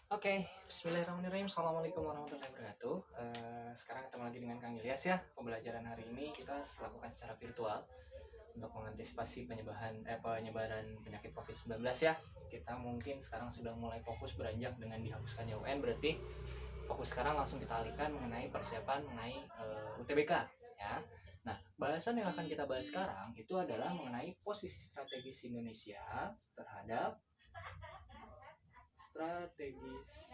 Oke, Bismillahirrahmanirrahim. Assalamualaikum warahmatullahi wabarakatuh. Sekarang ketemu lagi dengan Kang Ilyas ya. Pembelajaran hari ini kita lakukan secara virtual untuk mengantisipasi penyebaran penyakit COVID-19 ya. Kita mungkin sekarang sudah mulai fokus beranjak dengan dihapuskannya UN, berarti fokus sekarang langsung kita alihkan mengenai persiapan mengenai UTBK ya. Nah, bahasan yang akan kita bahas sekarang itu adalah mengenai posisi strategis Indonesia terhadap strategis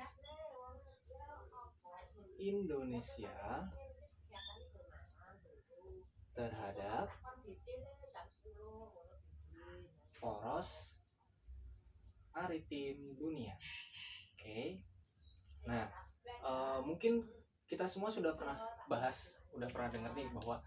Indonesia terhadap poros maritim dunia. Oke. Nah, mungkin kita semua sudah pernah dengar nih bahwa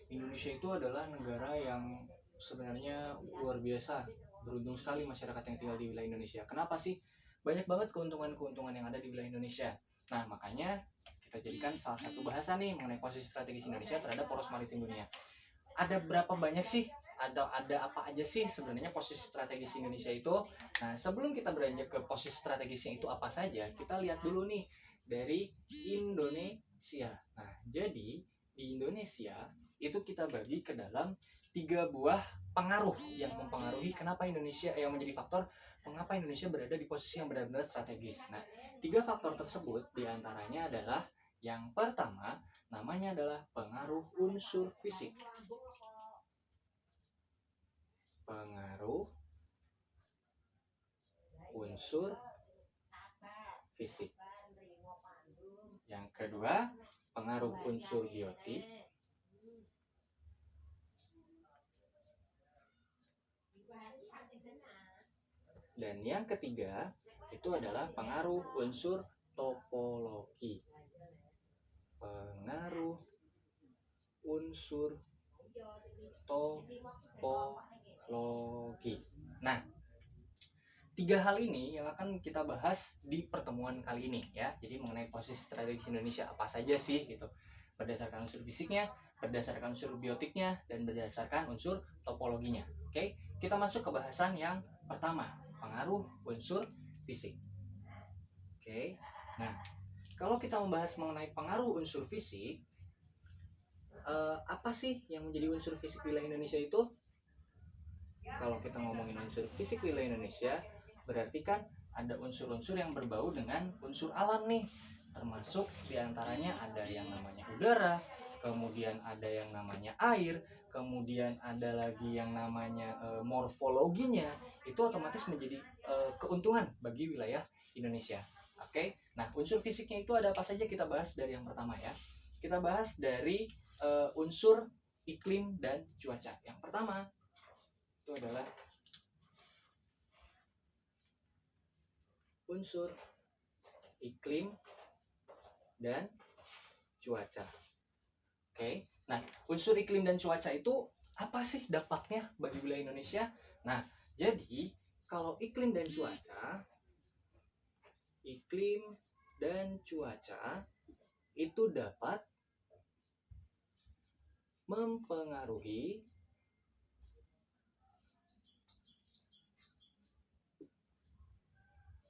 Indonesia itu adalah negara yang sebenarnya luar biasa. Beruntung sekali masyarakat yang tinggal di wilayah Indonesia. Kenapa sih? Banyak banget keuntungan-keuntungan yang ada di wilayah Indonesia. Nah, makanya kita jadikan salah satu bahasan nih mengenai posisi strategis Indonesia terhadap poros maritim dunia. Ada berapa banyak sih? Ada apa aja sih sebenarnya posisi strategis Indonesia itu? Nah, sebelum kita beranjak ke posisi strategisnya itu apa saja, kita lihat dulu nih dari Indonesia. Nah, jadi di Indonesia itu kita bagi ke dalam 3 buah pengaruh yang mempengaruhi kenapa Indonesia yang menjadi faktor mengapa Indonesia berada di posisi yang benar-benar strategis. Nah, 3 faktor tersebut diantaranya adalah yang pertama namanya adalah pengaruh unsur fisik. Pengaruh unsur fisik. Yang kedua, pengaruh unsur biotik. Dan yang ketiga, itu adalah pengaruh unsur topologi. Pengaruh unsur topologi. Nah, 3 hal ini yang akan kita bahas di pertemuan kali ini ya. Jadi mengenai posisi strategis Indonesia apa saja sih gitu. Berdasarkan unsur fisiknya, berdasarkan unsur biotiknya, dan berdasarkan unsur topologinya. Oke, kita masuk ke bahasan yang pertama, pengaruh unsur fisik. Oke, nah kalau kita membahas mengenai pengaruh unsur fisik, apa sih yang menjadi unsur fisik wilayah Indonesia itu? Kalau kita ngomongin unsur fisik wilayah Indonesia, berarti kan ada unsur-unsur yang berbau dengan unsur alam nih, termasuk diantaranya ada yang namanya udara, kemudian ada yang namanya air, kemudian ada lagi yang namanya morfologinya. Itu otomatis menjadi keuntungan bagi wilayah Indonesia. Oke, nah unsur fisiknya itu ada apa saja, kita bahas dari yang pertama ya. Kita bahas dari unsur iklim dan cuaca. Yang pertama itu adalah unsur iklim dan cuaca. Oke, nah unsur iklim dan cuaca itu apa sih dampaknya bagi wilayah Indonesia? Nah, jadi kalau iklim dan cuaca itu dapat mempengaruhi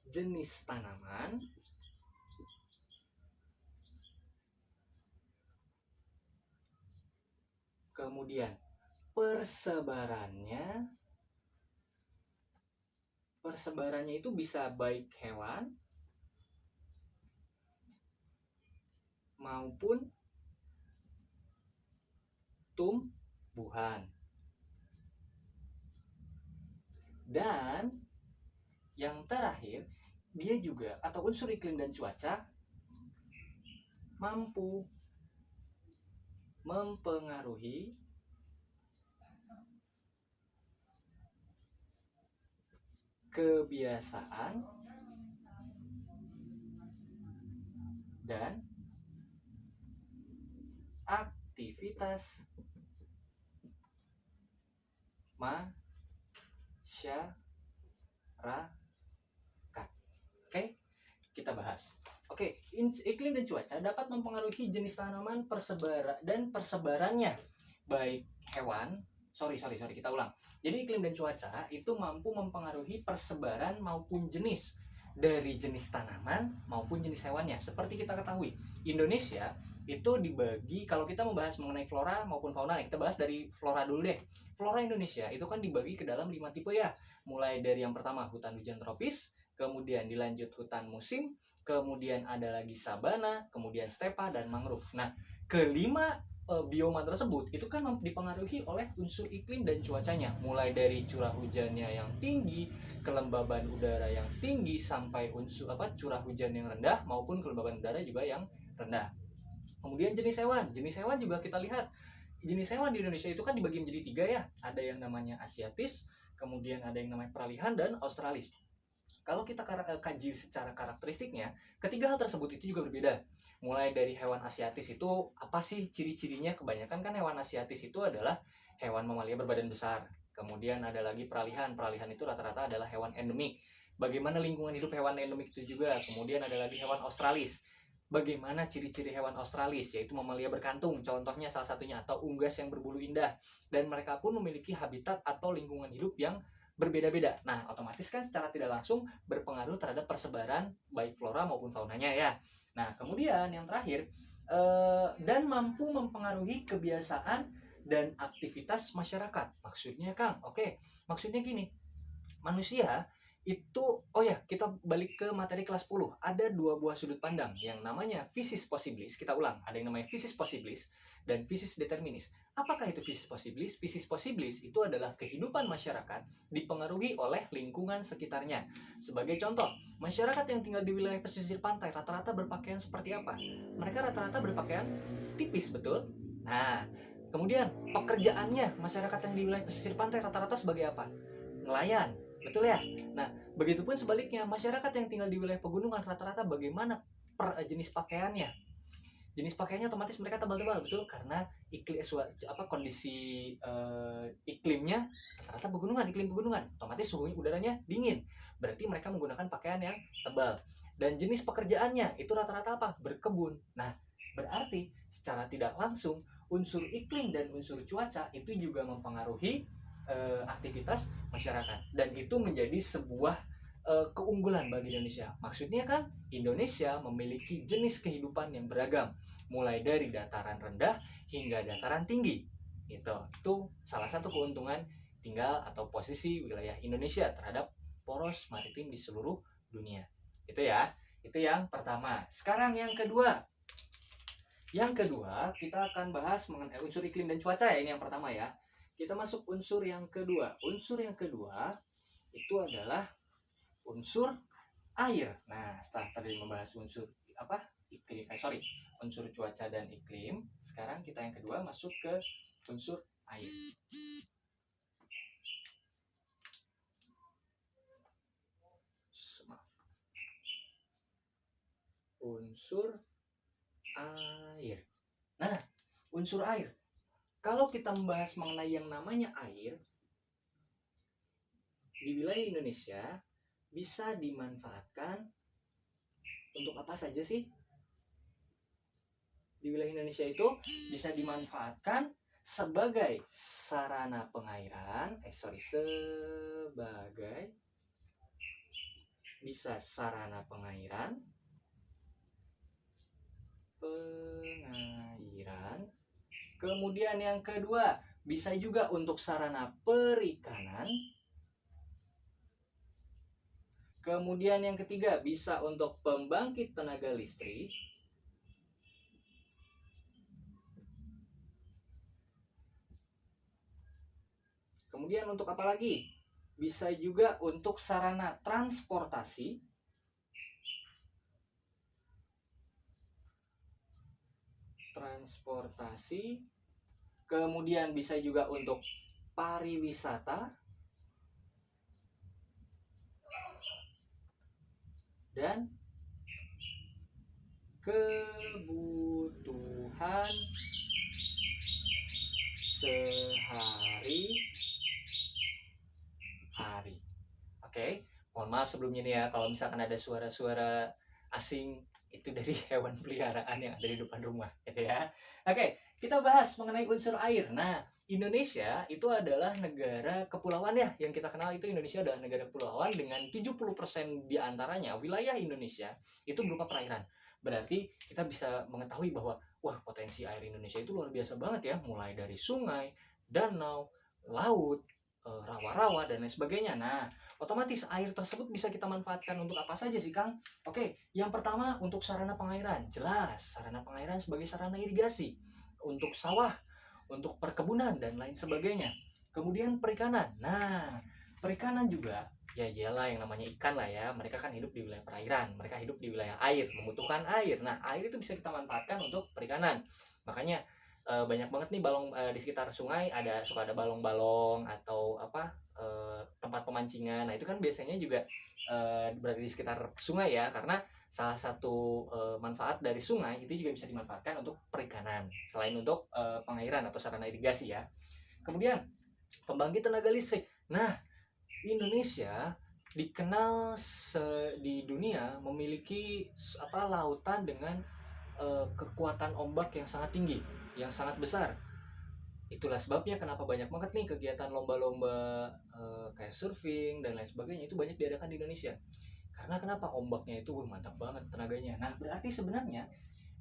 jenis tanaman, kemudian persebarannya itu bisa baik hewan maupun tumbuhan. Dan yang terakhir, dia juga atau unsur iklim dan cuaca mampu mempengaruhi kebiasaan dan aktivitas masyarakat. Oke, kita bahas. Oke, iklim dan cuaca dapat mempengaruhi jenis tanaman persebarannya, baik hewan. Sorry, kita ulang. Jadi iklim dan cuaca itu mampu mempengaruhi persebaran maupun jenis dari jenis tanaman maupun jenis hewannya. Seperti kita ketahui, Indonesia itu dibagi, kalau kita membahas mengenai flora maupun fauna, kita bahas dari flora dulu deh. Flora Indonesia itu kan dibagi ke dalam 5 tipe ya. Mulai dari yang pertama hutan hujan tropis, kemudian dilanjut hutan musim, kemudian ada lagi sabana, kemudian stepa dan mangrove. Nah, kelima bioma tersebut itu kan dipengaruhi oleh unsur iklim dan cuacanya, mulai dari curah hujannya yang tinggi, kelembaban udara yang tinggi, sampai unsur curah hujan yang rendah maupun kelembaban udara juga yang rendah. Kemudian jenis hewan juga kita lihat. Jenis hewan di Indonesia itu kan dibagi menjadi 3 ya. Ada yang namanya asiatis, kemudian ada yang namanya peralihan, dan australis. Kalau kita kaji secara karakteristiknya, ketiga hal tersebut itu juga berbeda. Mulai dari hewan asiatis itu apa sih ciri-cirinya? Kebanyakan kan hewan asiatis itu adalah hewan mamalia berbadan besar. Kemudian ada lagi peralihan. Peralihan itu rata-rata adalah hewan endemik. Bagaimana lingkungan hidup hewan endemik itu juga. Kemudian ada lagi hewan australis. Bagaimana ciri-ciri hewan australis, yaitu mamalia berkantung, contohnya salah satunya, atau unggas yang berbulu indah. Dan mereka pun memiliki habitat atau lingkungan hidup yang berbeda-beda. Nah, otomatis kan secara tidak langsung berpengaruh terhadap persebaran baik flora maupun faunanya ya. Nah, kemudian yang terakhir, dan mampu mempengaruhi kebiasaan dan aktivitas masyarakat. Maksudnya Kang, oke, maksudnya gini, manusia itu, oh ya, kita balik ke materi kelas 10. Ada 2 buah sudut pandang yang namanya physis possibilis. Kita ulang, ada yang namanya physis possibilis dan physis determinis. Apakah itu physis possibilis? Physis possibilis itu adalah kehidupan masyarakat dipengaruhi oleh lingkungan sekitarnya. Sebagai contoh, masyarakat yang tinggal di wilayah pesisir pantai rata-rata berpakaian seperti apa? Mereka rata-rata berpakaian tipis, betul? Nah, kemudian pekerjaannya, masyarakat yang di wilayah pesisir pantai rata-rata sebagai apa? Nelayan, betul ya? Nah, begitupun sebaliknya, masyarakat yang tinggal di wilayah pegunungan rata-rata bagaimana jenis pakaiannya? Jenis pakaiannya otomatis mereka tebal-tebal, betul? Karena kondisi iklimnya rata-rata pegunungan, iklim pegunungan, otomatis suhu udaranya dingin. Berarti mereka menggunakan pakaian yang tebal. Dan jenis pekerjaannya itu rata-rata apa? Berkebun. Nah, berarti secara tidak langsung unsur iklim dan unsur cuaca itu juga mempengaruhi aktivitas masyarakat, dan itu menjadi sebuah keunggulan bagi Indonesia. Maksudnya kan Indonesia memiliki jenis kehidupan yang beragam, mulai dari dataran rendah hingga dataran tinggi. Itu salah satu keuntungan tinggal atau posisi wilayah Indonesia terhadap poros maritim di seluruh dunia. Itu ya, itu yang pertama. Sekarang yang kedua. Yang kedua, kita akan bahas mengenai unsur iklim dan cuaca ya. Ini yang pertama ya. Kita masuk unsur yang kedua. Unsur yang kedua itu adalah unsur air. Nah, setelah tadi membahas unsur unsur cuaca dan iklim, sekarang kita yang kedua masuk ke unsur air. Unsur air. Nah, unsur air. Kalau kita membahas mengenai yang namanya air di wilayah Indonesia, bisa dimanfaatkan untuk apa saja sih? Di wilayah Indonesia itu bisa dimanfaatkan sebagai sarana pengairan, bisa sarana pengairan, kemudian yang kedua bisa juga untuk sarana perikanan, kemudian yang ketiga bisa untuk pembangkit tenaga listrik, kemudian untuk apa lagi? Bisa juga untuk sarana transportasi, kemudian bisa juga untuk pariwisata, dan kebutuhan sehari-hari. Oke, mohon maaf sebelumnya nih ya kalau misalkan ada suara-suara asing itu dari hewan peliharaan yang ada di depan rumah gitu ya. Oke, kita bahas mengenai unsur air. Nah, Indonesia itu adalah negara kepulauan ya, yang kita kenal itu Indonesia adalah negara kepulauan dengan 70% diantaranya wilayah Indonesia itu berupa perairan. Berarti kita bisa mengetahui bahwa wah, potensi air Indonesia itu luar biasa banget ya, mulai dari sungai, danau, laut, rawa-rawa dan lain sebagainya. Nah, otomatis air tersebut bisa kita manfaatkan untuk apa saja sih, Kang? Oke, yang pertama untuk sarana pengairan. Jelas, sarana pengairan sebagai sarana irigasi untuk sawah, untuk perkebunan dan lain sebagainya. Kemudian perikanan. Nah, perikanan juga ya iyalah yang namanya ikan lah ya. Mereka kan hidup di wilayah perairan, mereka hidup di wilayah air, membutuhkan air. Nah, air itu bisa kita manfaatkan untuk perikanan. Makanya banyak banget nih balong di sekitar sungai suka ada balong-balong atau apa tempat pemancingan. Nah, itu kan biasanya juga berada di sekitar sungai ya, karena salah satu manfaat dari sungai itu juga bisa dimanfaatkan untuk perikanan selain untuk pengairan atau sarana irigasi ya. Kemudian pembangkit tenaga listrik. Nah, Indonesia dikenal di dunia memiliki lautan dengan kekuatan ombak yang sangat tinggi, yang sangat besar. Itulah sebabnya kenapa banyak banget nih kegiatan lomba-lomba kayak surfing dan lain sebagainya itu banyak diadakan di Indonesia. Karena kenapa? Ombaknya itu mantap banget tenaganya. Nah, berarti sebenarnya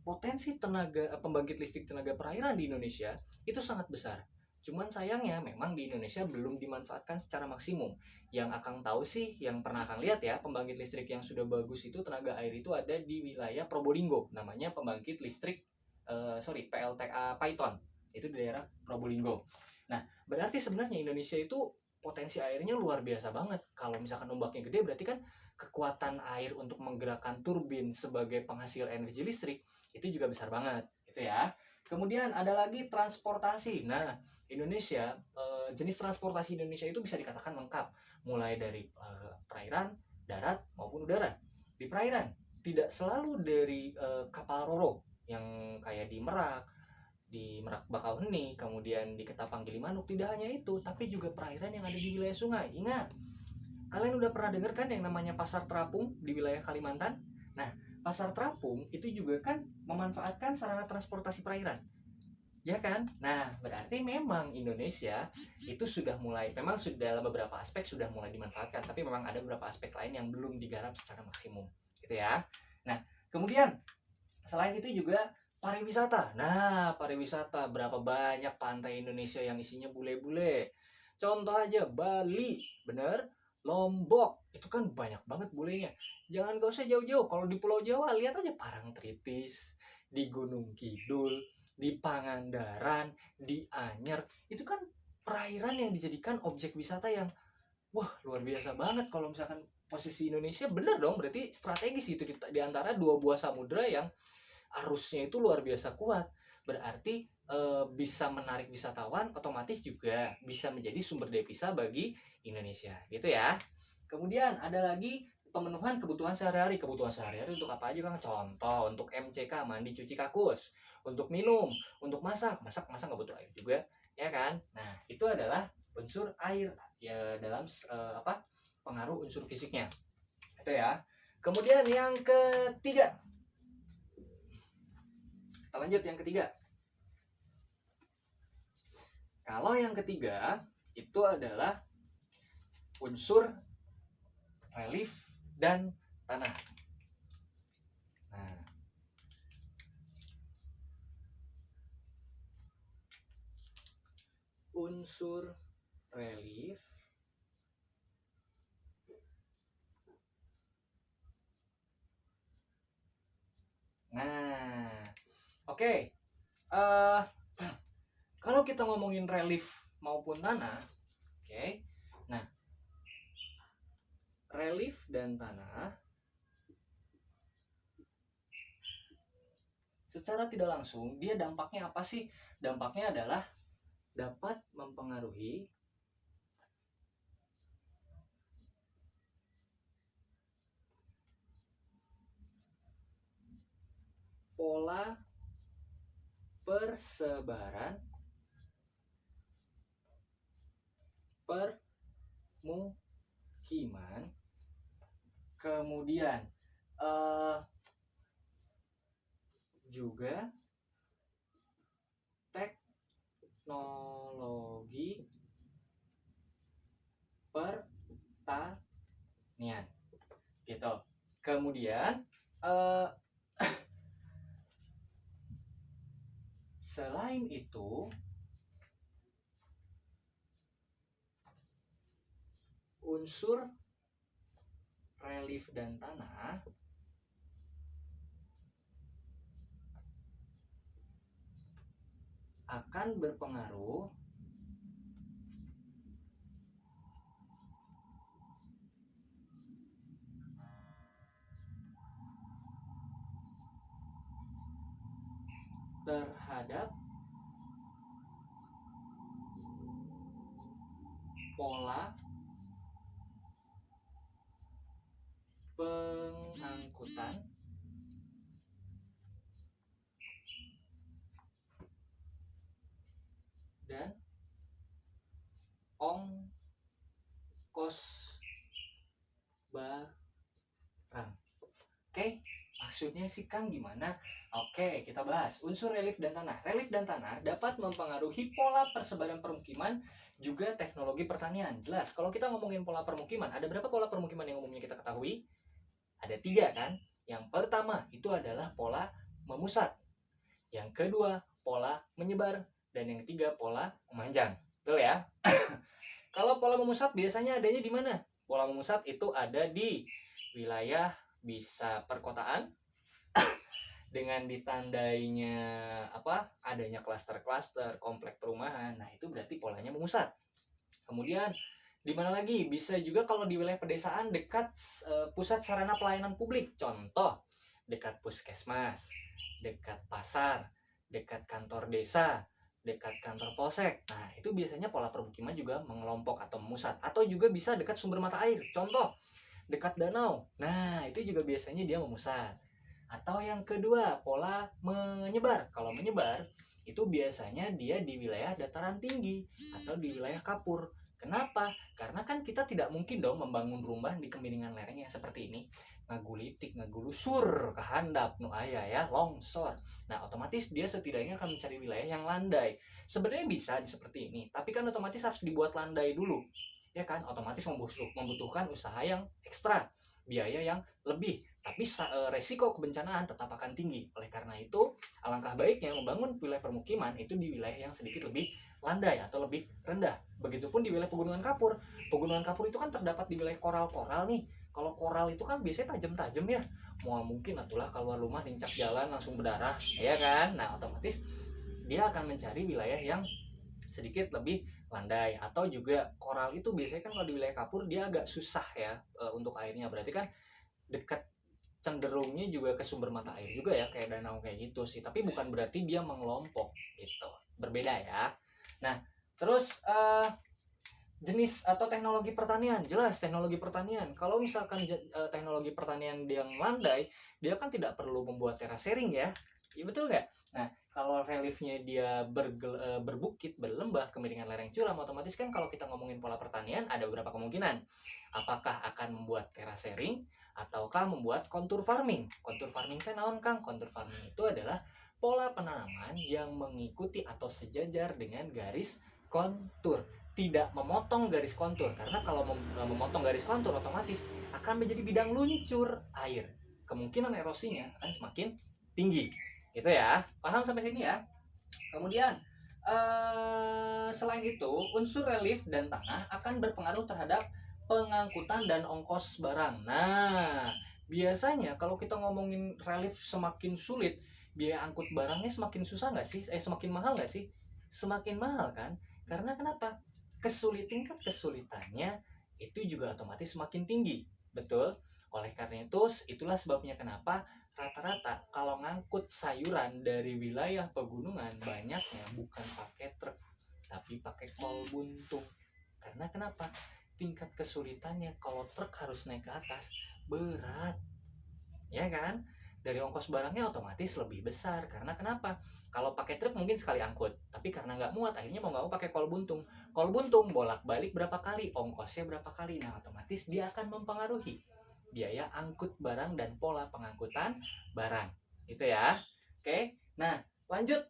potensi tenaga pembangkit listrik tenaga perairan di Indonesia itu sangat besar. Cuman sayangnya memang di Indonesia belum dimanfaatkan secara maksimum. Yang Akang tahu sih, yang pernah Akang lihat ya, pembangkit listrik yang sudah bagus itu tenaga air itu ada di wilayah Probolinggo. Namanya pembangkit listrik PLTA Python. Itu di daerah Probolinggo. Nah, berarti sebenarnya Indonesia itu potensi airnya luar biasa banget. Kalau misalkan ombaknya gede berarti kan kekuatan air untuk menggerakkan turbin sebagai penghasil energi listrik itu juga besar banget gitu ya. Kemudian ada lagi transportasi. Nah, Indonesia jenis transportasi Indonesia itu bisa dikatakan lengkap, mulai dari perairan, darat maupun udara. Di perairan tidak selalu dari kapal roro yang kayak di Merak Bakauheni, kemudian di Ketapang Gilimanuk, tidak hanya itu, tapi juga perairan yang ada di wilayah sungai. Ingat, kalian udah pernah dengar kan yang namanya Pasar Terapung di wilayah Kalimantan? Nah, Pasar Terapung itu juga kan memanfaatkan sarana transportasi perairan. Ya kan? Nah, berarti memang Indonesia itu memang sudah dalam beberapa aspek sudah mulai dimanfaatkan, tapi memang ada beberapa aspek lain yang belum digarap secara maksimum. Gitu ya. Nah, kemudian selain itu juga pariwisata. Nah, pariwisata, berapa banyak pantai Indonesia yang isinya bule-bule. Contoh aja Bali, bener? Lombok, itu kan banyak banget bulenya. Jangan gak usah jauh-jauh, kalau di Pulau Jawa lihat aja Parangtritis, di Gunung Kidul, di Pangandaran, di Anyer. Itu kan perairan yang dijadikan objek wisata yang wah luar biasa banget. Kalau misalkan posisi Indonesia bener dong, berarti strategis itu di antara dua buah samudera yang arusnya itu luar biasa kuat. Berarti bisa menarik wisatawan, otomatis juga bisa menjadi sumber devisa bagi Indonesia gitu ya. Kemudian ada lagi pemenuhan kebutuhan sehari-hari. Kebutuhan sehari-hari untuk apa aja, Kang? Contoh untuk MCK, mandi cuci kakus, untuk minum, untuk masak nggak butuh air juga ya kan. Nah, itu adalah unsur air ya dalam pengaruh unsur fisiknya itu ya. Kemudian yang ketiga, kita lanjut yang ketiga. Kalau yang ketiga itu adalah unsur relief dan tanah. Nah, unsur relief oke. Kalau kita ngomongin relief maupun tanah, oke. Nah, relief dan tanah secara tidak langsung dia dampaknya apa sih? Dampaknya adalah dapat mempengaruhi pola persebaran permukiman, kemudian juga teknologi pertanian gitu. Kemudian selain itu unsur relief dan tanah akan berpengaruh terhadap pola pengangkutan dan ongkos barang. Oke, maksudnya sih Kang gimana? Oke, kita bahas unsur relief dan tanah. Relief dan tanah dapat mempengaruhi pola persebaran permukiman, juga teknologi pertanian. Jelas, kalau kita ngomongin pola permukiman, ada berapa pola permukiman yang umumnya kita ketahui? Ada 3 kan? Yang pertama itu adalah pola memusat. Yang kedua, pola menyebar. Dan yang ketiga, pola memanjang. Betul ya? Kalau pola memusat biasanya adanya di mana? Pola memusat itu ada di wilayah bisa perkotaan dengan ditandainya adanya klaster-klaster, komplek perumahan. Nah, itu berarti polanya memusat. Kemudian di mana lagi? Bisa juga kalau di wilayah pedesaan dekat pusat sarana pelayanan publik. Contoh, dekat puskesmas, dekat pasar, dekat kantor desa, dekat kantor polsek. Nah, itu biasanya pola permukiman juga mengelompok atau memusat. Atau juga bisa dekat sumber mata air. Contoh, dekat danau. Nah, itu juga biasanya dia memusat. Atau yang kedua, pola menyebar. Kalau menyebar, itu biasanya dia di wilayah dataran tinggi atau di wilayah kapur. Kenapa? Karena kan kita tidak mungkin dong membangun rumah di kemiringan lereng yang seperti ini. Ngagulitik, ngagulusur, kehandap, nu aya ya, longsor. Nah, otomatis dia setidaknya akan mencari wilayah yang landai. Sebenarnya bisa seperti ini, tapi kan otomatis harus dibuat landai dulu. Ya kan, otomatis membutuhkan usaha yang ekstra, biaya yang lebih, tapi resiko kebencanaan tetap akan tinggi. Oleh karena itu, alangkah baiknya membangun wilayah permukiman itu di wilayah yang sedikit lebih landai atau lebih rendah. Begitupun di wilayah pegunungan kapur. Pegunungan kapur itu kan terdapat di wilayah koral-koral nih. Kalau koral itu kan biasanya tajam-tajam ya. Mau mungkin atulah keluar rumah nincak jalan langsung berdarah, ya kan? Nah, otomatis dia akan mencari wilayah yang sedikit lebih landai. Atau juga koral itu biasanya kan kalau di wilayah kapur dia agak susah ya untuk airnya. Berarti kan dekat cenderungnya juga ke sumber mata air juga ya, kayak danau kayak gitu sih. Tapi bukan berarti dia mengelompok gitu. Berbeda ya. Nah, terus jenis atau teknologi pertanian. Jelas teknologi pertanian. Kalau misalkan teknologi pertanian yang landai, dia kan tidak perlu membuat terasering ya. Iya betul nggak? Nah, kalau reliefnya dia berbukit, berlembah, kemiringan lereng curam, otomatis kan kalau kita ngomongin pola pertanian ada beberapa kemungkinan. Apakah akan membuat terasering ataukah membuat kontur farming? Kontur farming kan naon Kang? Kontur farming itu adalah pola penanaman yang mengikuti atau sejajar dengan garis kontur, tidak memotong garis kontur. Karena kalau memotong garis kontur otomatis akan menjadi bidang luncur air. Kemungkinan erosinya akan semakin tinggi. Gitu ya. Paham sampai sini ya? Kemudian selain itu, unsur relief dan tanah akan berpengaruh terhadap pengangkutan dan ongkos barang. Nah, biasanya kalau kita ngomongin relief semakin sulit, biaya angkut barangnya semakin susah nggak sih? Semakin mahal nggak sih? Semakin mahal kan? Karena kenapa? Kesulitannya itu juga otomatis semakin tinggi. Betul? Oleh karena itu, itulah sebabnya kenapa rata-rata kalau ngangkut sayuran dari wilayah pegunungan banyaknya bukan pakai truk tapi pakai kol buntung. Karena kenapa? Tingkat kesulitannya kalau truk harus naik ke atas berat, ya kan? Dari ongkos barangnya otomatis lebih besar. Karena kenapa? Kalau pakai truk mungkin sekali angkut, tapi karena nggak muat akhirnya mau nggak mau pakai kol buntung. Kol buntung bolak-balik berapa kali, ongkosnya berapa kali. Nah, otomatis dia akan mempengaruhi biaya angkut barang dan pola pengangkutan barang. Itu ya. Oke, nah lanjut.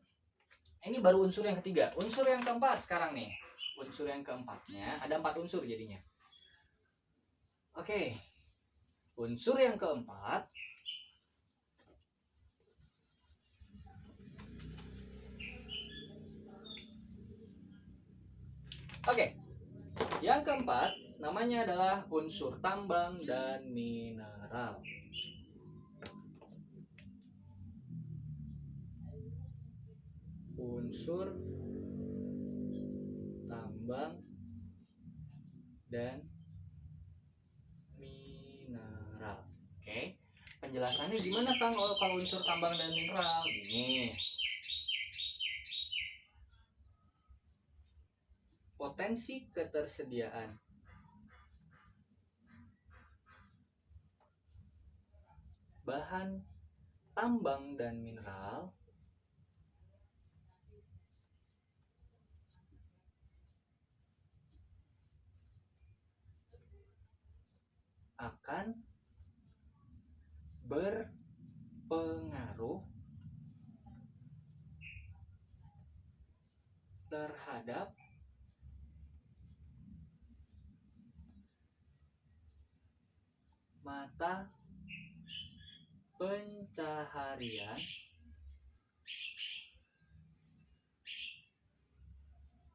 Ini baru unsur yang ketiga. Unsur yang keempat sekarang nih. Unsur yang keempatnya, ada 4 unsur jadinya. Oke, unsur yang keempat yang keempat namanya adalah unsur tambang dan mineral. Unsur tambang dan mineral. Oke, penjelasannya gimana Kang kalau unsur tambang dan mineral? Gini, potensi ketersediaan bahan tambang dan mineral akan berpengaruh terhadap mata pencaharian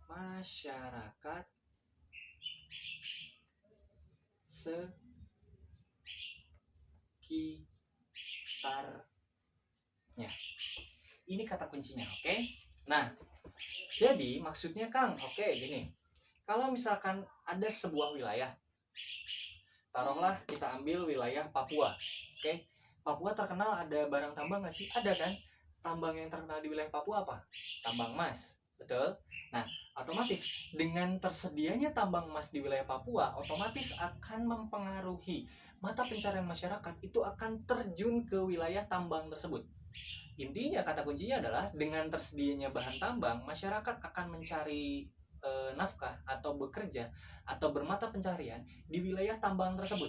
masyarakat sekitarnya. Ini kata kuncinya, oke? Nah, jadi maksudnya Kang, oke gini. Kalau misalkan ada sebuah wilayah, taruhlah kita ambil wilayah Papua, oke? Papua terkenal ada barang tambang nggak sih? Ada kan? Tambang yang terkenal di wilayah Papua apa? Tambang emas, betul? Nah, otomatis dengan tersedianya tambang emas di wilayah Papua, otomatis akan mempengaruhi mata pencarian masyarakat itu akan terjun ke wilayah tambang tersebut. Intinya kata kuncinya adalah dengan tersedianya bahan tambang, masyarakat akan mencari nafkah atau bekerja atau bermata pencarian di wilayah tambang tersebut.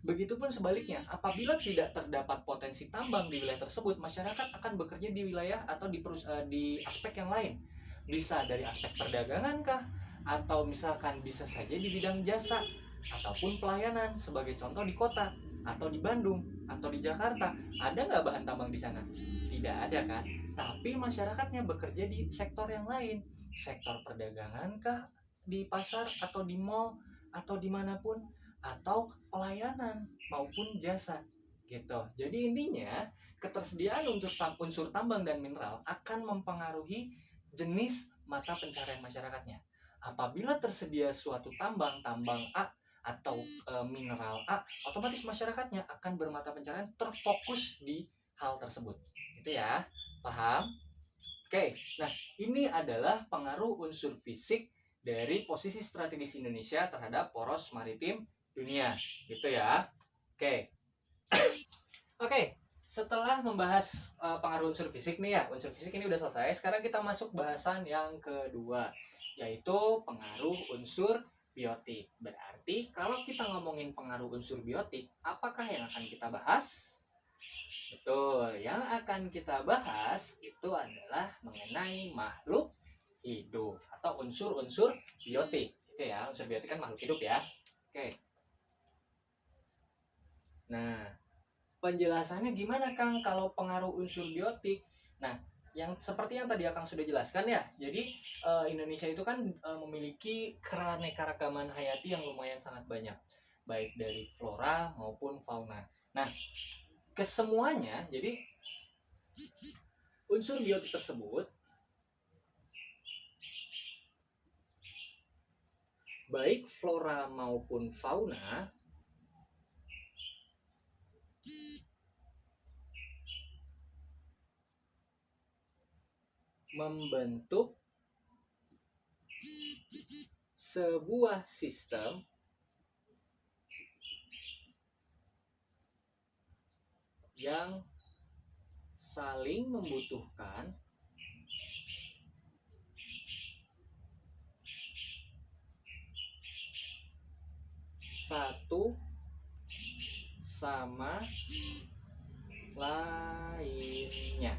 Begitupun sebaliknya, apabila tidak terdapat potensi tambang di wilayah tersebut, masyarakat akan bekerja di wilayah atau di aspek yang lain. Bisa dari aspek perdagangan kah? Atau misalkan bisa saja di bidang jasa ataupun pelayanan, sebagai contoh di kota atau di Bandung atau di Jakarta. Ada nggak bahan tambang di sana? Tidak ada kan? Tapi masyarakatnya bekerja di sektor yang lain. Sektor perdagangan kah? Di pasar atau di mall atau dimanapun, atau pelayanan maupun jasa gitu. Jadi intinya ketersediaan unsur tambang dan mineral akan mempengaruhi jenis mata pencarian masyarakatnya. Apabila tersedia suatu tambang A atau mineral A, otomatis masyarakatnya akan bermata pencarian terfokus di hal tersebut. Gitu ya. Paham? Oke. Nah, ini adalah pengaruh unsur fisik dari posisi strategis Indonesia terhadap poros maritim dunia. Gitu ya. Oke. Oke. Setelah membahas pengaruh unsur fisik nih ya, unsur fisik ini udah selesai. Sekarang kita masuk bahasan yang kedua, yaitu pengaruh unsur biotik. Berarti kalau kita ngomongin pengaruh unsur biotik, apakah yang akan kita bahas? Betul, yang akan kita bahas itu adalah mengenai makhluk hidup atau unsur-unsur biotik. Gitu ya, unsur biotik kan makhluk hidup ya. Oke. Nah, penjelasannya gimana Kang kalau pengaruh unsur biotik? Nah, yang seperti yang tadi Kang sudah jelaskan ya. Jadi Indonesia itu kan memiliki keanekaragaman hayati yang lumayan sangat banyak, baik dari flora maupun fauna. Nah, kesemuanya, jadi unsur biotik tersebut baik flora maupun fauna membentuk sebuah sistem yang saling membutuhkan satu sama lainnya.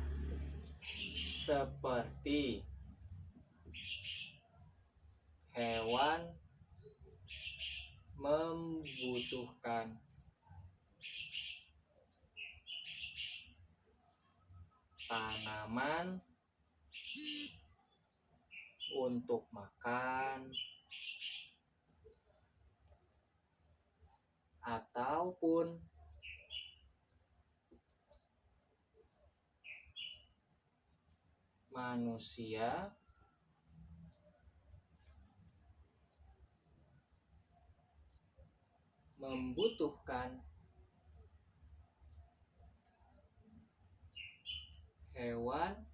seperti hewan membutuhkan tanaman untuk makan ataupun manusia membutuhkan hewan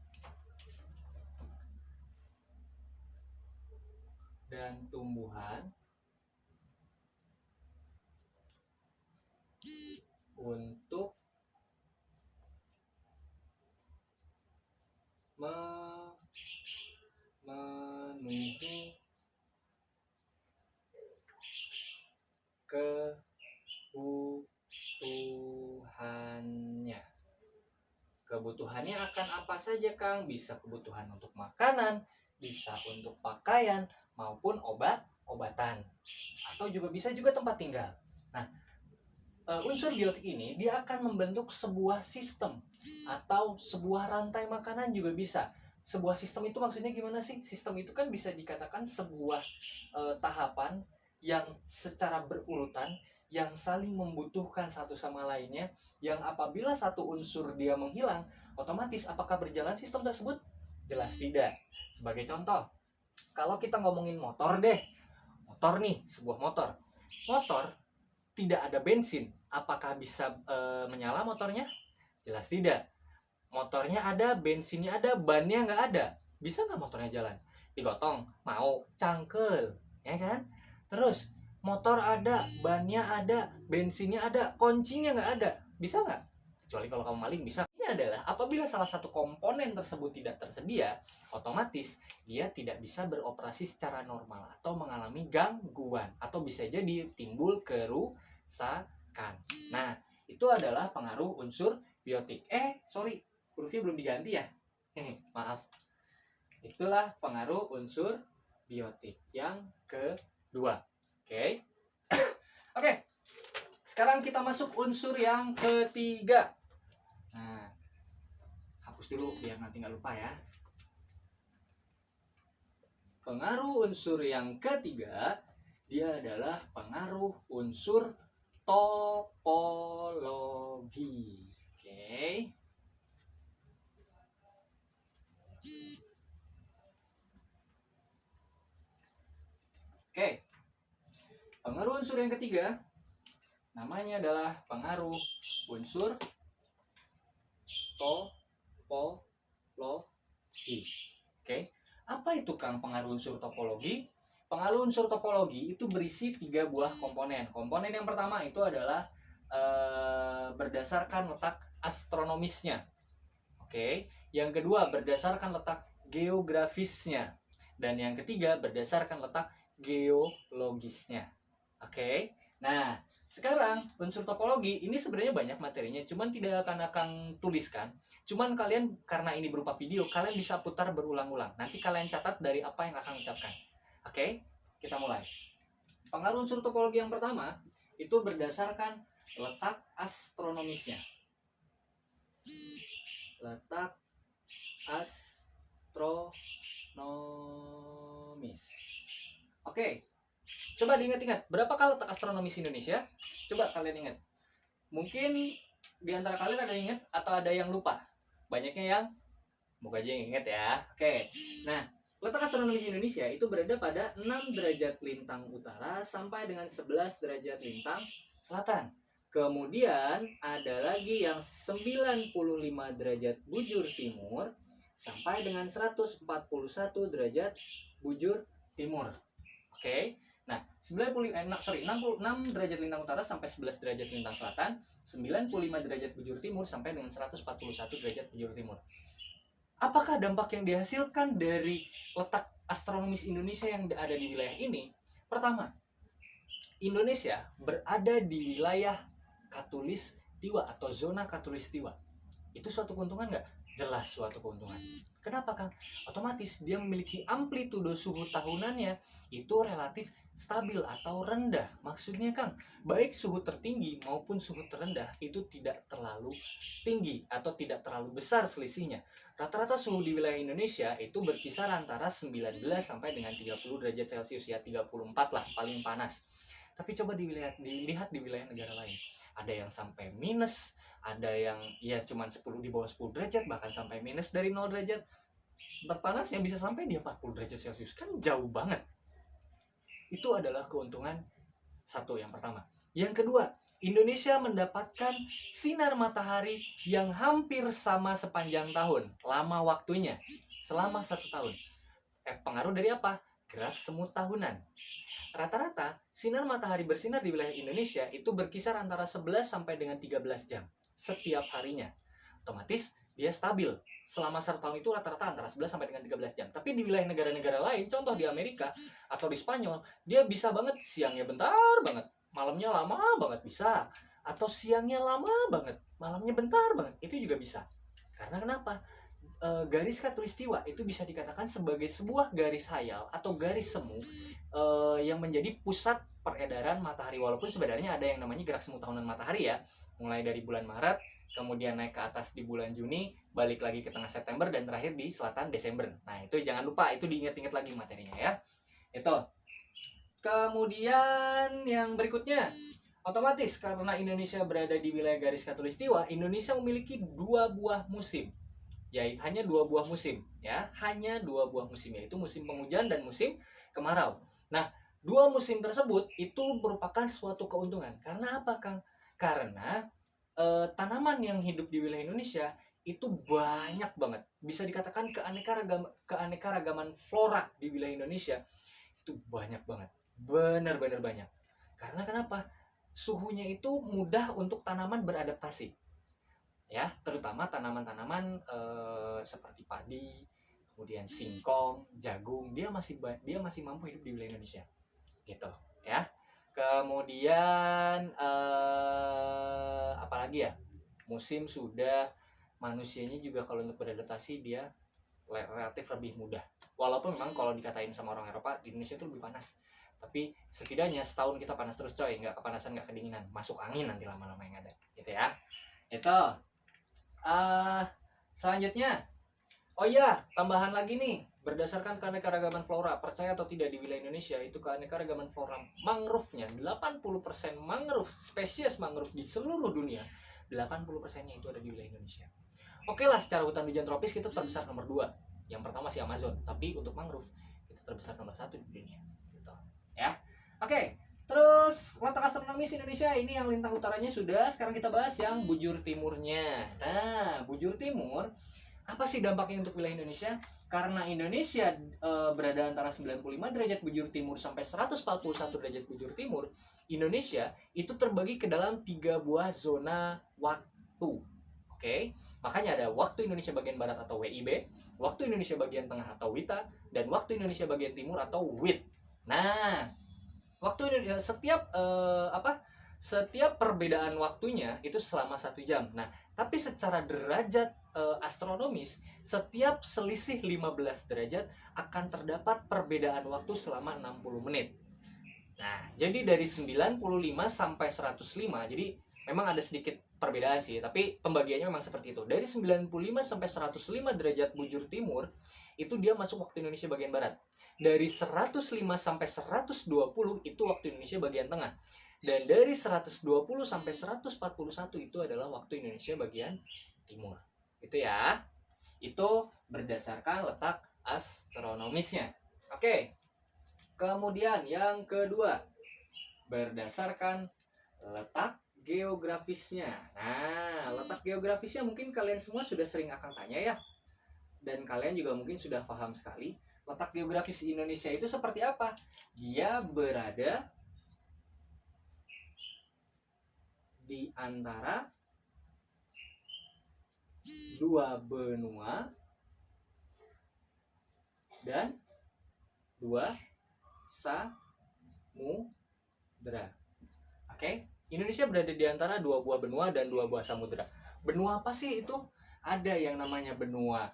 dan tumbuhan untuk memenuhi kebutuhannya. Kebutuhannya akan apa saja, Kang? Bisa kebutuhan untuk makanan, bisa untuk pakaian, maupun obat-obatan. Atau juga bisa juga tempat tinggal. Nah, unsur biotik ini dia akan membentuk sebuah sistem atau sebuah rantai makanan juga bisa. Sebuah sistem itu maksudnya gimana sih? Sistem itu kan bisa dikatakan sebuah tahapan yang secara berurutan, yang saling membutuhkan satu sama lainnya, yang apabila satu unsur dia menghilang, otomatis apakah berjalan sistem tersebut? Jelas tidak. Sebagai contoh, kalau kita ngomongin motor deh, motor nih, sebuah motor tidak ada bensin, apakah bisa menyala motornya? Jelas tidak. Motornya ada, bensinnya ada, bannya nggak ada, bisa nggak motornya jalan? Digotong, mau, cangkel, ya kan? Terus motor ada, bannya ada, bensinnya ada, kuncinya nggak ada, bisa nggak? Kecuali kalau kamu maling bisa. Ini adalah apabila salah satu komponen tersebut tidak tersedia, otomatis dia tidak bisa beroperasi secara normal atau mengalami gangguan atau bisa jadi timbul kerusakan. Nah, itu adalah pengaruh unsur biotik. Sorry, hurufnya belum diganti ya? Maaf. Itulah pengaruh unsur biotik yang kedua. Oke. Oke. Sekarang kita masuk unsur yang ketiga. Nah, hapus dulu biar nanti nggak lupa ya. Pengaruh unsur yang ketiga, dia adalah pengaruh unsur topologi. Oke. Oke. Pengaruh unsur yang ketiga namanya adalah pengaruh unsur topologi. Oke. Apa itu, Kang, pengaruh unsur topologi? Pengaruh unsur topologi itu berisi 3 buah komponen. Komponen yang pertama itu adalah berdasarkan letak astronomisnya. Oke. Yang kedua berdasarkan letak geografisnya. Dan yang ketiga berdasarkan letak geologisnya. Oke. Nah, sekarang unsur topologi ini sebenarnya banyak materinya, cuman tidak akan tuliskan. Cuman kalian karena ini berupa video, kalian bisa putar berulang-ulang. Nanti kalian catat dari apa yang akan ucapkan. Oke, kita mulai. Pengaruh unsur topologi yang pertama itu berdasarkan letak astronomisnya. Letak astronomis. Oke. Coba diingat-ingat, berapakah letak astronomis Indonesia? Coba kalian ingat. Mungkin di antara kalian ada yang ingat atau ada yang lupa. Banyaknya yang moga aja yang ingat ya. Oke. Nah, letak astronomis Indonesia itu berada pada 6 derajat lintang utara sampai dengan 11 derajat lintang selatan. Kemudian ada lagi yang 95 derajat bujur timur sampai dengan 141 derajat bujur timur. Oke. Nah, 6 derajat lintang utara sampai 11 derajat lintang selatan, 95 derajat bujur timur sampai dengan 141 derajat bujur timur. Apakah dampak yang dihasilkan dari letak astronomis Indonesia yang ada di wilayah ini? Pertama, Indonesia berada di wilayah Khatulistiwa atau zona Khatulistiwa. Itu suatu keuntungan nggak? Jelas suatu keuntungan. Kenapa, Kang? Otomatis dia memiliki amplitudo suhu tahunannya itu relatif stabil atau rendah. Maksudnya, Kang, baik suhu tertinggi maupun suhu terendah itu tidak terlalu tinggi atau tidak terlalu besar selisihnya. Rata-rata suhu di wilayah Indonesia itu berkisar antara 19 sampai dengan 30 derajat Celcius, ya 34 lah paling panas. Tapi coba dilihat di wilayah negara lain. Ada yang sampai minus, ada yang ya cuman 10 di bawah 10 derajat, bahkan sampai minus dari 0 derajat. Terpanasnya bisa sampai di 40 derajat Celcius. Kan jauh banget. Itu adalah keuntungan satu yang pertama. Yang kedua, Indonesia mendapatkan sinar matahari yang hampir sama sepanjang tahun. Lama waktunya, selama 1 tahun. Pengaruh dari apa? Gerak semut tahunan. Rata-rata, sinar matahari bersinar di wilayah Indonesia itu berkisar antara 11 sampai dengan 13 jam setiap harinya. Otomatis, dia stabil. Selama 1 tahun itu rata-rata antara 11 sampai dengan 13 jam. Tapi di wilayah negara-negara lain, contoh di Amerika atau di Spanyol, dia bisa banget siangnya bentar banget, malamnya lama banget bisa. Atau siangnya lama banget, malamnya bentar banget. Itu juga bisa. Karena kenapa? Garis khatulistiwa itu bisa dikatakan sebagai sebuah garis hayal atau garis semu yang menjadi pusat peredaran matahari, walaupun sebenarnya ada yang namanya gerak semu tahunan matahari ya, mulai dari bulan Maret kemudian naik ke atas di bulan Juni, balik lagi ke tengah September, dan terakhir di selatan Desember. Nah itu jangan lupa, itu diingat-ingat lagi materinya ya. Itu. Kemudian yang berikutnya, otomatis karena Indonesia berada di wilayah garis khatulistiwa, Indonesia memiliki 2 buah musim. Yaitu hanya 2 buah musim, ya, hanya 2 buah musim, yaitu musim penghujan dan musim kemarau. Nah, 2 musim tersebut itu merupakan suatu keuntungan. Karena apa, Kang? Karena tanaman yang hidup di wilayah Indonesia itu banyak banget. Bisa dikatakan keanekaragaman flora di wilayah Indonesia itu banyak banget, benar-benar banyak. Karena kenapa? Suhunya itu mudah untuk tanaman beradaptasi. Ya, terutama tanaman-tanaman seperti padi, kemudian singkong, jagung, dia masih mampu hidup di wilayah Indonesia, gitu ya. Kemudian apalagi ya, musim sudah, manusianya juga kalau untuk beradaptasi dia relatif lebih mudah, walaupun memang kalau dikatain sama orang Eropa di Indonesia itu lebih panas, tapi setidaknya setahun kita panas terus coy, nggak kepanasan nggak kedinginan, masuk angin nanti lama-lama yang ada, gitu ya. Itu selanjutnya, oh iya, tambahan lagi nih, berdasarkan keanekaragaman flora, percaya atau tidak, di wilayah Indonesia itu keanekaragaman flora mangrove-nya 80% mangrove, spesies mangrove di seluruh dunia, 80%-nya itu ada di wilayah Indonesia. Oke lah, secara hutan hujan tropis kita terbesar nomor 2. Yang pertama si Amazon, tapi untuk mangrove kita terbesar nomor 1 di dunia. Gitu. Ya. Oke. Terus letak astronomis Indonesia ini yang lintang utaranya sudah, sekarang kita bahas yang bujur timurnya. Nah, bujur timur apa sih dampaknya untuk wilayah Indonesia? Karena Indonesia berada antara 95 derajat bujur timur sampai 141 derajat bujur timur, Indonesia itu terbagi ke dalam 3 buah zona waktu. Oke, makanya ada waktu Indonesia bagian barat atau WIB, waktu Indonesia bagian tengah atau WITA, dan waktu Indonesia bagian timur atau WIT. Nah, waktu setiap perbedaan waktunya itu selama 1 jam. Nah, tapi secara derajat astronomis, setiap selisih 15 derajat akan terdapat perbedaan waktu selama 60 menit. Nah, jadi dari 95 sampai 105, jadi memang ada sedikit perbedaan sih, tapi pembagiannya memang seperti itu. Dari 95 sampai 105 derajat bujur timur, itu dia masuk waktu Indonesia bagian barat. Dari 105 sampai 120 itu waktu Indonesia bagian tengah. Dan dari 120 sampai 141 itu adalah waktu Indonesia bagian timur. Itu ya. Itu berdasarkan letak astronomisnya. Oke. Kemudian yang kedua, berdasarkan letak geografisnya. Nah, letak geografisnya mungkin kalian semua sudah sering akan tanya ya. Dan kalian juga mungkin sudah paham sekali. Letak geografis Indonesia itu seperti apa? Dia berada di antara 2 benua dan 2 samudra. Oke? Indonesia berada di antara 2 buah benua dan 2 buah samudra. Benua apa sih itu? Ada yang namanya benua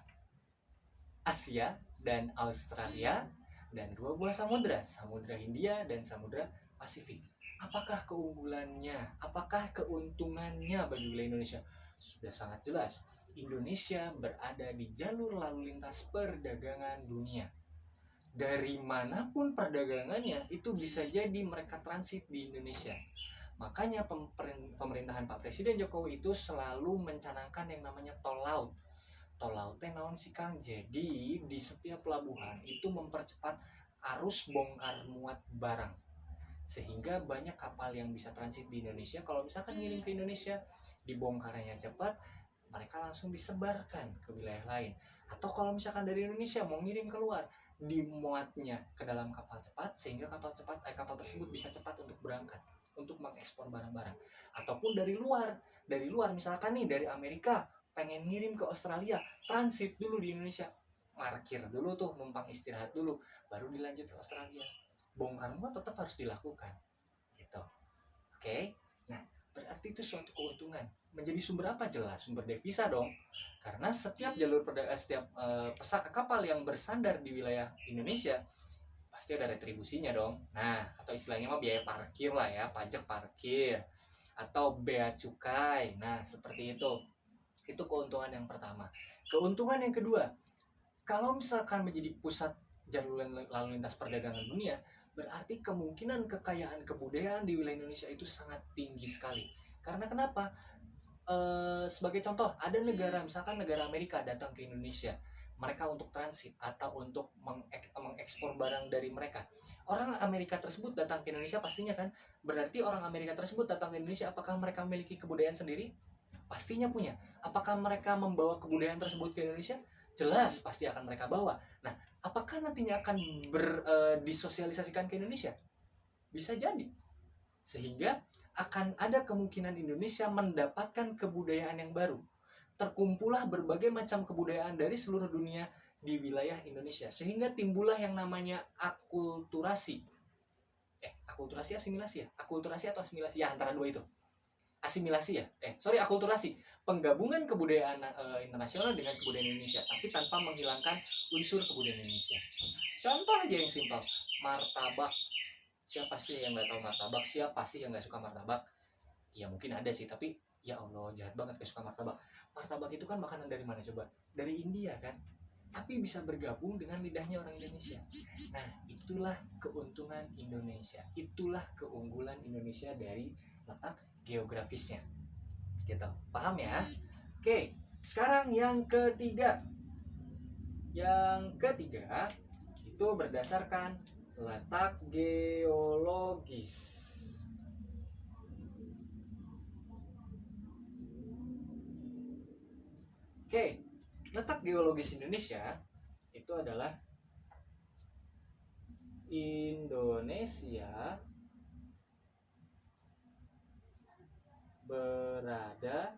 Asia dan Australia, dan 2 buah samudra, Samudra Hindia dan Samudra Pasifik. Apakah keunggulannya? Apakah keuntungannya bagi wilayah Indonesia? Sudah sangat jelas. Indonesia berada di jalur lalu lintas perdagangan dunia. Dari manapun perdagangannya itu bisa jadi mereka transit di Indonesia. Makanya pemerintahan Pak Presiden Jokowi itu selalu mencanangkan yang namanya tol laut. Tol laut teh naon sih Kang? Jadi di setiap pelabuhan itu mempercepat arus bongkar muat barang, sehingga banyak kapal yang bisa transit di Indonesia. Kalau misalkan ngirim ke Indonesia, dibongkarnya cepat, mereka langsung disebarkan ke wilayah lain. Atau kalau misalkan dari Indonesia mau ngirim keluar, dimuatnya ke dalam kapal cepat, sehingga kapal tersebut bisa cepat untuk berangkat untuk mengekspor barang-barang. Ataupun dari luar misalkan nih dari Amerika pengen ngirim ke Australia, transit dulu di Indonesia, parkir dulu tuh, numpang istirahat dulu, baru dilanjut ke Australia. Bongkar muat tetap harus dilakukan gitu. Oke. Nah, berarti itu suatu keuntungan. Menjadi sumber apa? Jelas sumber devisa dong, karena setiap kapal yang bersandar di wilayah Indonesia pasti ada retribusinya dong. Nah, atau istilahnya mah biaya parkir lah ya, pajak parkir atau bea cukai. Nah, seperti itu keuntungan yang pertama. Keuntungan yang kedua, kalau misalkan menjadi pusat jalur lalu lintas perdagangan dunia, berarti kemungkinan kekayaan kebudayaan di wilayah Indonesia itu sangat tinggi sekali. Karena kenapa? Sebagai contoh, ada negara, misalkan negara Amerika datang ke Indonesia, mereka untuk transit atau untuk mengekspor barang dari mereka. Orang Amerika tersebut datang ke Indonesia pastinya kan, berarti orang Amerika tersebut datang ke Indonesia, apakah mereka memiliki kebudayaan sendiri? Pastinya punya. Apakah mereka membawa kebudayaan tersebut ke Indonesia? Jelas pasti akan mereka bawa. Nah, apakah nantinya akan disosialisasikan ke Indonesia? Bisa jadi. Sehingga akan ada kemungkinan Indonesia mendapatkan kebudayaan yang baru. Terkumpullah berbagai macam kebudayaan dari seluruh dunia di wilayah Indonesia. Sehingga timbullah yang namanya akulturasi. Akulturasi asimilasi ya? Akulturasi atau asimilasi? Ya, antara dua itu. Asimilasi ya? Akulturasi. Penggabungan kebudayaan internasional dengan kebudayaan Indonesia, tapi tanpa menghilangkan unsur kebudayaan Indonesia. Contoh aja yang simpel, martabak. Siapa sih yang nggak tahu martabak? Siapa sih yang nggak suka martabak? Ya mungkin ada sih, tapi ya Allah, jahat banget gak suka martabak. Martabak itu kan makanan dari mana coba? Dari India kan? Tapi bisa bergabung dengan lidahnya orang Indonesia. Nah, itulah keuntungan Indonesia. Itulah keunggulan Indonesia dari letak geografisnya. Gitu. Paham ya? Oke, sekarang yang ketiga. Yang ketiga itu berdasarkan letak geologis. Oke, letak geologis Indonesia itu adalah Indonesia berada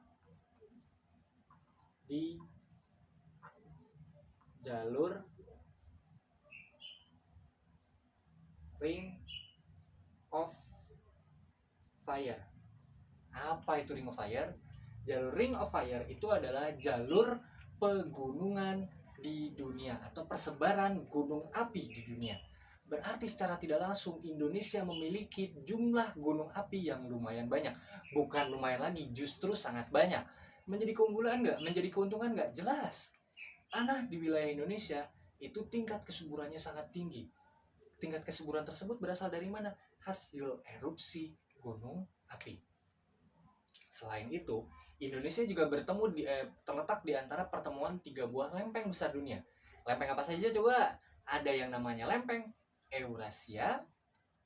di jalur Ring of Fire. Apa itu Ring of Fire? Jalur Ring of Fire itu adalah jalur pegunungan di dunia atau persebaran gunung api di dunia. Berarti secara tidak langsung Indonesia memiliki jumlah gunung api yang lumayan banyak. Bukan lumayan lagi, justru sangat banyak. Menjadi keunggulan nggak? Menjadi keuntungan nggak? Jelas. Tanah di wilayah Indonesia itu tingkat kesuburannya sangat tinggi. Tingkat kesuburan tersebut berasal dari mana? Hasil erupsi gunung api. Selain itu, Indonesia juga terletak di antara pertemuan 3 buah lempeng besar dunia. Lempeng apa saja coba? Ada yang namanya lempeng Eurasia,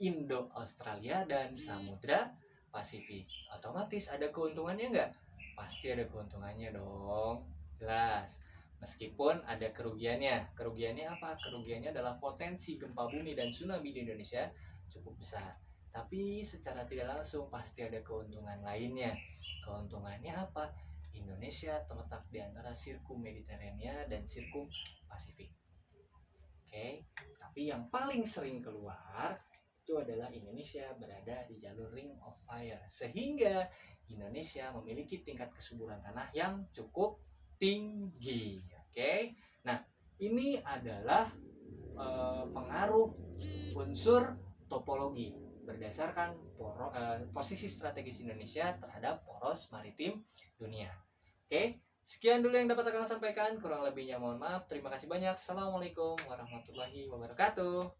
Indo-Australia, dan Samudra Pasifik. Otomatis ada keuntungannya nggak? Pasti ada keuntungannya dong. Jelas. Meskipun ada kerugiannya. Kerugiannya apa? Kerugiannya adalah potensi gempa bumi dan tsunami di Indonesia cukup besar. Tapi secara tidak langsung pasti ada keuntungan lainnya. Keuntungannya apa? Indonesia terletak di antara sirkum Mediterania dan sirkum Pasifik. Oke, tapi yang paling sering keluar itu adalah Indonesia berada di jalur Ring of Fire, sehingga Indonesia memiliki tingkat kesuburan tanah yang cukup tinggi. Oke, nah ini adalah pengaruh unsur topologi berdasarkan posisi strategis Indonesia terhadap poros maritim dunia. Oke, sekian dulu yang dapat Akang sampaikan. Kurang lebihnya mohon maaf. Terima kasih banyak. Assalamualaikum warahmatullahi wabarakatuh.